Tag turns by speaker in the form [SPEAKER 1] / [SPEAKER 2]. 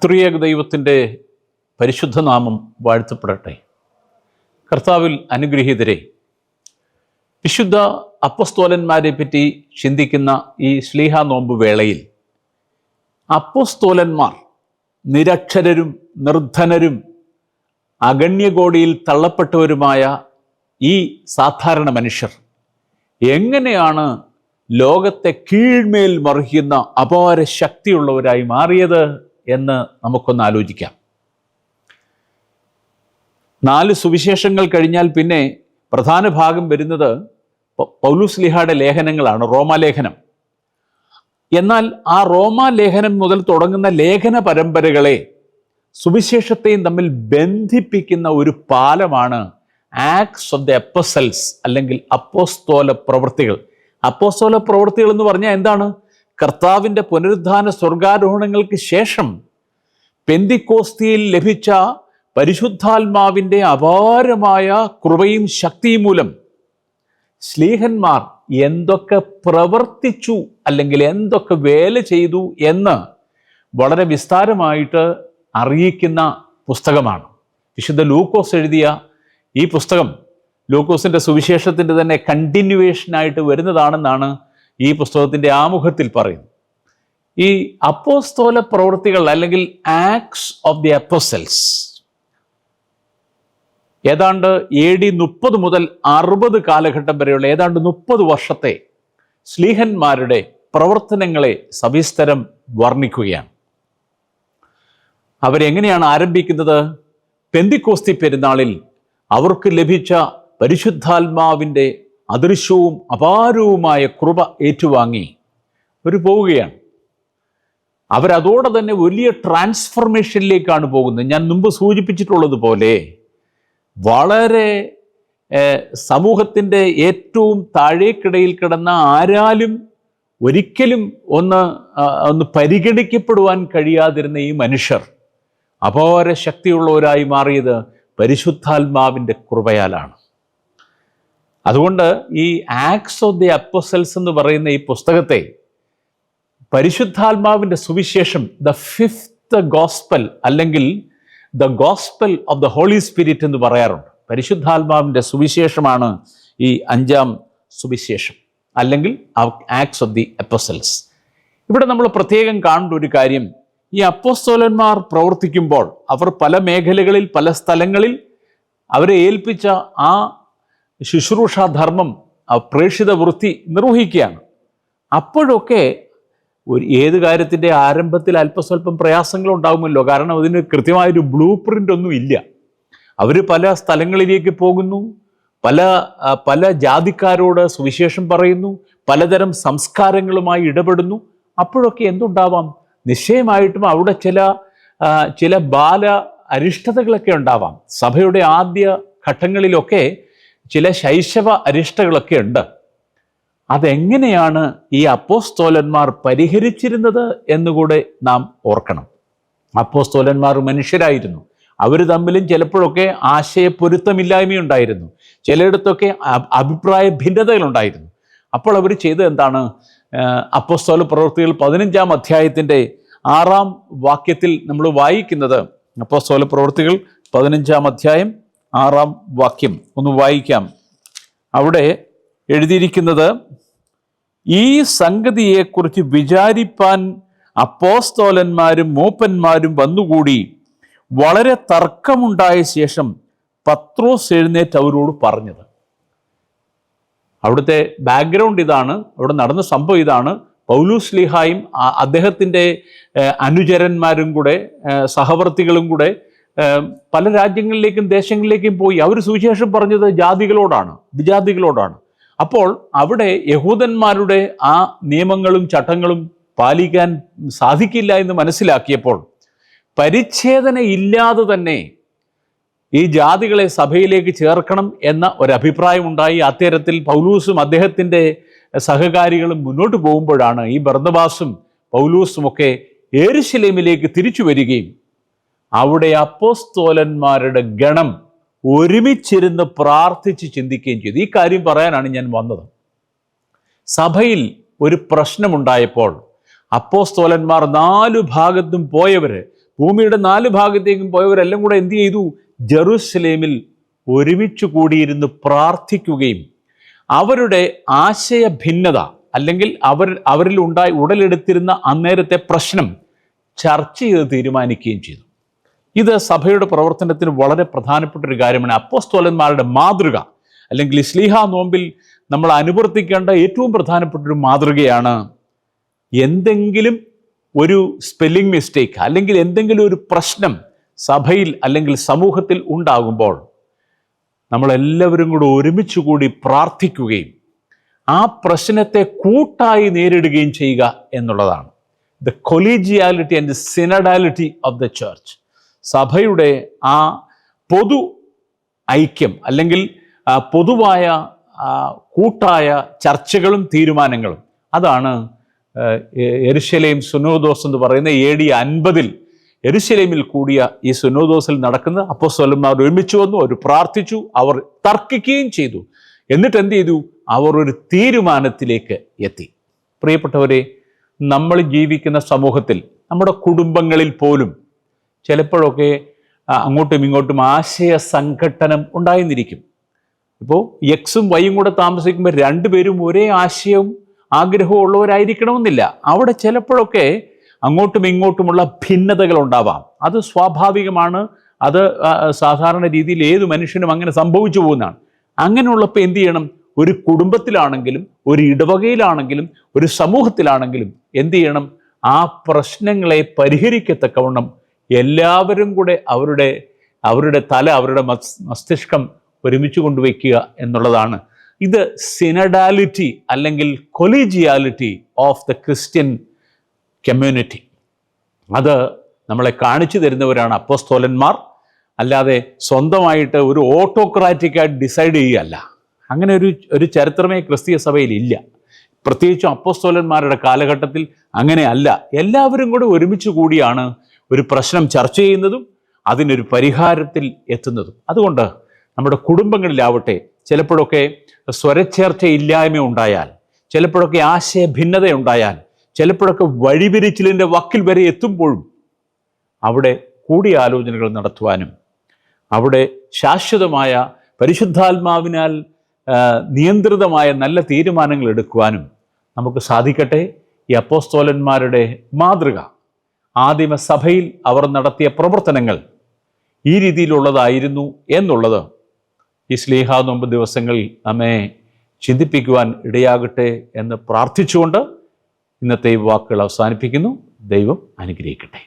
[SPEAKER 1] ത്രിയേക ദൈവത്തിൻ്റെ പരിശുദ്ധ നാമം വാഴ്ത്തപ്പെടട്ടെ. കർത്താവിൽ അനുഗ്രഹീതരെ, വിശുദ്ധ അപ്പോസ്തോലന്മാരെ പറ്റി ചിന്തിക്കുന്ന ഈ ശ്ലീഹ നോമ്പ് വേളയിൽ അപ്പോസ്തോലന്മാർ നിരക്ഷരരും നിർധനരും അഗണ്യകോടിയിൽ തള്ളപ്പെട്ടവരുമായ ഈ സാധാരണ മനുഷ്യർ എങ്ങനെയാണ് ലോകത്തെ കീഴ്മേൽ മറിയുന്ന അപാര ശക്തിയുള്ളവരായി മാറിയത് എന്ന് നമുക്കൊന്ന് ആലോചിക്കാം. 4 സുവിശേഷങ്ങൾ കഴിഞ്ഞാൽ പിന്നെ പ്രധാന ഭാഗം വരുന്നത് പൗലോസ്ലീഹായുടെ ലേഖനങ്ങളാണ്, റോമാലേഖനം. എന്നാൽ ആ റോമാലേഖനം മുതൽ തുടങ്ങുന്ന ലേഖന പരമ്പരകളെ സുവിശേഷത്തെയും തമ്മിൽ ബന്ധിപ്പിക്കുന്ന ഒരു പാലമാണ് ആക്ട്സ് ഓഫ് ദി എപ്പസൽസ് അല്ലെങ്കിൽ അപ്പോസ്തോല പ്രവൃത്തികൾ. അപ്പോസ്തോല പ്രവൃത്തികൾ എന്ന് പറഞ്ഞാൽ എന്താണ്? കർത്താവിൻ്റെ പുനരുദ്ധാന സ്വർഗാരോഹണങ്ങൾക്ക് ശേഷം പെന്തിക്കോസ്തിയിൽ ലഭിച്ച പരിശുദ്ധാത്മാവിൻ്റെ അപാരമായ കൃപയും ശക്തിയും മൂലം ശ്ലീഹന്മാർ എന്തൊക്കെ പ്രവർത്തിച്ചു അല്ലെങ്കിൽ എന്തൊക്കെ വേല ചെയ്തു എന്ന് വളരെ വിസ്താരമായിട്ട് അറിയിക്കുന്ന പുസ്തകമാണ്. വിശുദ്ധ ലൂക്കോസ് എഴുതിയ ഈ പുസ്തകം ലൂക്കോസിൻ്റെ സുവിശേഷത്തിൻ്റെ തന്നെ കണ്ടിന്യൂവേഷനായിട്ട് വരുന്നതാണെന്നാണ് ഈ പുസ്തകത്തിൻ്റെ ആമുഖത്തിൽ പറയുന്നത്. ഈ അപ്പോസ്തോല പ്രവൃത്തികൾ അല്ലെങ്കിൽ ആക്ട്സ് ഓഫ് ദി അപ്പോസ്റ്റൽസ് ഏതാണ്ട് AD 30 മുതൽ 60 കാലഘട്ടം വരെയുള്ള ഏതാണ്ട് 30 വർഷത്തെ ശ്ലീഹന്മാരുടെ പ്രവർത്തനങ്ങളെ സവിസ്തരം വർണ്ണിക്കുകയാണ്. അവരെങ്ങനെയാണ് ആരംഭിക്കുന്നത്? പെന്തിക്കോസ്തി പെരുന്നാളിൽ അവർക്ക് ലഭിച്ച പരിശുദ്ധാത്മാവിൻ്റെ അദൃശ്യവും അപാരവുമായ കൃപ ഏറ്റുവാങ്ങി അവർ പോവുകയാണ്. അവരതോടെ തന്നെ വലിയ ട്രാൻസ്ഫർമേഷനിലേക്കാണ് പോകുന്നത്. ഞാൻ മുമ്പ് സൂചിപ്പിച്ചിട്ടുള്ളതുപോലെ വളരെ സമൂഹത്തിൻ്റെ ഏറ്റവും താഴേക്കിടയിൽ കിടന്ന ആരാലും ഒരിക്കലും ഒന്ന് പരിഗണിക്കപ്പെടുവാൻ കഴിയാതിരുന്ന ഈ മനുഷ്യർ അപാര ശക്തിയുള്ളവരായി മാറിയത് പരിശുദ്ധാത്മാവിൻ്റെ കൃപയാലാണ്. അതുകൊണ്ട് ഈ ആക്ട്സ് ഓഫ് ദി അപ്പോസ്റ്റൽസ് എന്ന് പറയുന്ന ഈ പുസ്തകത്തെ പരിശുദ്ധാത്മാവിൻ്റെ സുവിശേഷം, ദ 5th ഗോസ്പൽ അല്ലെങ്കിൽ the gospel of the holy spirit എന്ന് പറയാറുണ്ട്. പരിശുദ്ധാത്മാവിൻ്റെ സുവിശേഷമാണ് ഈ 5ാം സുവിശേഷം അല്ലെങ്കിൽ ആക്ട്സ് ഓഫ് ദി അപ്പോസ്റ്റൽസ്. ഇവിടെ നമ്മൾ പ്രത്യേകം കാണേണ്ട ഒരു കാര്യം, ഈ അപ്പോസ്തോലന്മാർ പ്രവർത്തിക്കുമ്പോൾ അവർ പല മേഖലകളിൽ പല സ്ഥലങ്ങളിൽ അവരെ ഏൽപ്പിച്ച ആ ശുശ്രൂഷാധർമ്മം, ആ പ്രേക്ഷിത വൃത്തി നിർവഹിക്കുകയാണ്. അപ്പോഴൊക്കെ ഏത് കാര്യത്തിൻ്റെ ആരംഭത്തിൽ അല്പസ്വല്പം പ്രയാസങ്ങൾ ഉണ്ടാകുമല്ലോ. കാരണം അതിന് കൃത്യമായൊരു ബ്ലൂ പ്രിൻ്റ് ഒന്നും ഇല്ല. അവർ പല സ്ഥലങ്ങളിലേക്ക് പോകുന്നു, പല ജാതിക്കാരോട് സുവിശേഷം പറയുന്നു, പലതരം സംസ്കാരങ്ങളുമായി ഇടപെടുന്നു. അപ്പോഴൊക്കെ എന്തുണ്ടാവാം? നിശ്ചയമായിട്ടും അവിടെ ചില ബാല അരിഷ്ടതകളൊക്കെ ഉണ്ടാവാം. സഭയുടെ ആദ്യ ഘട്ടങ്ങളിലൊക്കെ ചില ശൈശവ അരിഷ്ടകളൊക്കെ ഉണ്ട്. അതെങ്ങനെയാണ് ഈ അപ്പോസ്തോലന്മാർ പരിഹരിച്ചിരുന്നത് എന്നുകൂടെ നാം ഓർക്കണം. അപ്പോസ്തോലന്മാർ മനുഷ്യരായിരുന്നു. അവർ തമ്മിലും ചിലപ്പോഴൊക്കെ ആശയപ്പൊരുത്തമില്ലായ്മയുണ്ടായിരുന്നു. ചിലയിടത്തൊക്കെ അഭിപ്രായ ഭിന്നതകളുണ്ടായിരുന്നു. അപ്പോൾ അവർ ചെയ്തത് എന്താണ്? അപ്പോസ്തല പ്രവൃത്തികൾ 15-ാം അധ്യായത്തിൻ്റെ 6-ാം വാക്യത്തിൽ നമ്മൾ വായിക്കുന്നത്, അപ്പോസ്തല പ്രവൃത്തികൾ 15-ാം അധ്യായം 6-ാം വാക്യം ഒന്ന് വായിക്കാം. അവിടെ എഴുതിയിരിക്കുന്നത്, ഈ സംഗതിയെക്കുറിച്ച് വിചാരിപ്പാൻ അപ്പോസ്തോലന്മാരും മൂപ്പന്മാരും വന്നുകൂടി വളരെ തർക്കമുണ്ടായ ശേഷം പത്രോസ് എഴുന്നേറ്റ് അവരോട് പറഞ്ഞത്. അവിടുത്തെ ബാക്ക്ഗ്രൗണ്ട് ഇതാണ്, അവിടെ നടന്ന സംഭവം ഇതാണ്. പൗലോസ്ലീഹായും അദ്ദേഹത്തിൻ്റെ അനുചരന്മാരും കൂടെ സഹവർത്തികളും കൂടെ പല രാജ്യങ്ങളിലേക്കും ദേശങ്ങളിലേക്കും പോയി. അവർ സുവിശേഷം പറഞ്ഞത് ജാതികളോടാണ്, വിജാതികളോടാണ്. അപ്പോൾ അവിടെ യഹൂദന്മാരുടെ ആ നിയമങ്ങളും ചട്ടങ്ങളും പാലിക്കാൻ സാധിക്കില്ല എന്ന് മനസ്സിലാക്കിയപ്പോൾ പരിച്ഛേദന ഇല്ലാതെ തന്നെ ഈ ജാതികളെ സഭയിലേക്ക് ചേർക്കണം എന്ന ഒരഭിപ്രായം ഉണ്ടായി. അത്തരത്തിൽ പൗലൂസും അദ്ദേഹത്തിൻ്റെ സഹകാരികളും മുന്നോട്ട് പോകുമ്പോഴാണ് ഈ ബർന്നബാസും പൗലൂസും ഒക്കെ യെരുശലേമിലേക്ക് തിരിച്ചു വരികയും അവിടെ അപ്പോസ്തോലന്മാരുടെ ഗണം ഒരുമിച്ചിരുന്ന് പ്രാർത്ഥിച്ച് ചിന്തിക്കുകയും ചെയ്തു. ഈ കാര്യം പറയാനാണ് ഞാൻ വന്നത്. സഭയിൽ ഒരു പ്രശ്നമുണ്ടായപ്പോൾ അപ്പോസ്തോലന്മാർ 4 ഭാഗത്തും പോയവർ ഭൂമിയുടെ 4 ഭാഗത്തേക്കും പോയവരെല്ലാം കൂടെ എന്ത് ചെയ്തു? ജെറുസലേമിൽ ഒരുമിച്ച് കൂടിയിരുന്ന് പ്രാർത്ഥിക്കുകയും അവരുടെ ആശയ ഭിന്നത അല്ലെങ്കിൽ അവരിൽ ഉടലെടുത്തിരുന്ന അന്നേരത്തെ പ്രശ്നം ചർച്ച ചെയ്ത് തീരുമാനിക്കുകയും ചെയ്തു. ഇത് സഭയുടെ പ്രവർത്തനത്തിന് വളരെ പ്രധാനപ്പെട്ട ഒരു കാര്യമാണ്. അപ്പോസ്തലന്മാരുടെ മാതൃക അല്ലെങ്കിൽ ശ്ലീഹാ നോമ്പിൽ നമ്മൾ അനുവർത്തിക്കേണ്ട ഏറ്റവും പ്രധാനപ്പെട്ട ഒരു മാതൃകയാണ്. എന്തെങ്കിലും ഒരു സ്പെല്ലിംഗ് മിസ്റ്റേക്ക് അല്ലെങ്കിൽ എന്തെങ്കിലും ഒരു പ്രശ്നം സഭയിൽ അല്ലെങ്കിൽ സമൂഹത്തിൽ ഉണ്ടാകുമ്പോൾ നമ്മളെല്ലാവരും കൂടെ ഒരുമിച്ച് കൂടി പ്രാർത്ഥിക്കുകയും ആ പ്രശ്നത്തെ കൂട്ടായി നേരിടുകയും ചെയ്യുക എന്നുള്ളതാണ്. The collegiality and synodality of the church. സഭയുടെ ആ പൊതു ഐക്യം അല്ലെങ്കിൽ പൊതുവായ കൂട്ടായ ചർച്ചകളും തീരുമാനങ്ങളും, അതാണ് യെരുശലേം സുനോദോസ് എന്ന് പറയുന്ന AD 50 യെരുശലേമിൽ കൂടിയ ഈ സുനോദോസിൽ നടക്കുന്നത്. അപ്പോസ്തലന്മാർ ഒരുമിച്ച് വന്നു, അവർ പ്രാർത്ഥിച്ചു, അവർ തർക്കിക്കുകയും ചെയ്തു. എന്നിട്ട് എന്ത് ചെയ്തു? അവർ ഒരു തീരുമാനത്തിലേക്ക് എത്തി. പ്രിയപ്പെട്ടവരെ, നമ്മൾ ജീവിക്കുന്ന സമൂഹത്തിൽ, നമ്മുടെ കുടുംബങ്ങളിൽ പോലും ചിലപ്പോഴൊക്കെ അങ്ങോട്ടും ഇങ്ങോട്ടും ആശയ സംഘട്ടനം ഉണ്ടായിരുന്നിരിക്കും. ഇപ്പോൾ എക്സും വൈയും കൂടെ താമസിക്കുമ്പോൾ രണ്ടുപേരും ഒരേ ആശയവും ആഗ്രഹവും ഉള്ളവരായിരിക്കണമെന്നില്ല. അവിടെ ചിലപ്പോഴൊക്കെ അങ്ങോട്ടും ഇങ്ങോട്ടുമുള്ള ഭിന്നതകൾ ഉണ്ടാവാം. അത് സ്വാഭാവികമാണ്. അത് സാധാരണ രീതിയിൽ ഏത് മനുഷ്യനും അങ്ങനെ സംഭവിച്ചു പോകുന്നതാണ്. അങ്ങനെയുള്ളപ്പോൾ എന്ത് ചെയ്യണം? ഒരു കുടുംബത്തിലാണെങ്കിലും ഒരു ഇടവകയിലാണെങ്കിലും ഒരു സമൂഹത്തിലാണെങ്കിലും എന്ത് ചെയ്യണം? ആ പ്രശ്നങ്ങളെ പരിഹരിക്കത്തക്കവണ്ണം എല്ലാവരും കൂടെ അവരുടെ തല, അവരുടെ മസ്തിഷ്കം ഒരുമിച്ച് കൊണ്ടുവയ്ക്കുക എന്നുള്ളതാണ്. ഇത് സിനഡാലിറ്റി അല്ലെങ്കിൽ കൊളീജിയാലിറ്റി ഓഫ് ദ ക്രിസ്ത്യൻ കമ്മ്യൂണിറ്റി. അത് നമ്മളെ കാണിച്ചു തരുന്നവരാണ് അപ്പോസ്തലന്മാർ. അല്ലാതെ സ്വന്തമായിട്ട് ഒരു ഓട്ടോക്രാറ്റിക്കായിട്ട് ഡിസൈഡ് ചെയ്യുകയല്ല. അങ്ങനെ ഒരു ചരിത്രമേ ക്രിസ്തീയ സഭയിൽ ഇല്ല. പ്രത്യേകിച്ചും അപ്പോസ്തലന്മാരുടെ കാലഘട്ടത്തിൽ അങ്ങനെയല്ല. എല്ലാവരും കൂടെ ഒരുമിച്ച് കൂടിയാണ് ഒരു പ്രശ്നം ചർച്ച ചെയ്യുന്നതും അതിനൊരു പരിഹാരത്തിൽ എത്തുന്നതും. അതുകൊണ്ട് നമ്മുടെ കുടുംബങ്ങളിലാവട്ടെ ചിലപ്പോഴൊക്കെ സ്വരച്ചേർച്ചയില്ലായ്മ ഉണ്ടായാൽ, ചിലപ്പോഴൊക്കെ ആശയ ഭിന്നതയുണ്ടായാൽ, ചിലപ്പോഴൊക്കെ വഴിപിരിച്ചിലിൻ്റെ വക്കിൽ വരെ എത്തുമ്പോഴും അവിടെ കൂടിയാലോചനകൾ നടത്തുവാനും അവിടെ ശാശ്വതമായ പരിശുദ്ധാത്മാവിനാൽ നിയന്ത്രിതമായ നല്ല തീരുമാനങ്ങൾ എടുക്കുവാനും നമുക്ക് സാധിക്കട്ടെ. ഈ അപ്പോസ്തലന്മാരുടെ മാതൃക, ആദിമ സഭയിൽ അവർ നടത്തിയ പ്രവർത്തനങ്ങൾ ഈ രീതിയിലുള്ളതായിരുന്നു എന്നുള്ളത് ഈ ശ്ലീഹാ നോമ്പ് ദിവസങ്ങളിൽ നമ്മെ ചിന്തിപ്പിക്കുവാൻ ഇടയാകട്ടെ എന്ന് പ്രാർത്ഥിച്ചുകൊണ്ട് ഇന്നത്തെ വാക്കുകൾ അവസാനിപ്പിക്കുന്നു. ദൈവം അനുഗ്രഹിക്കട്ടെ.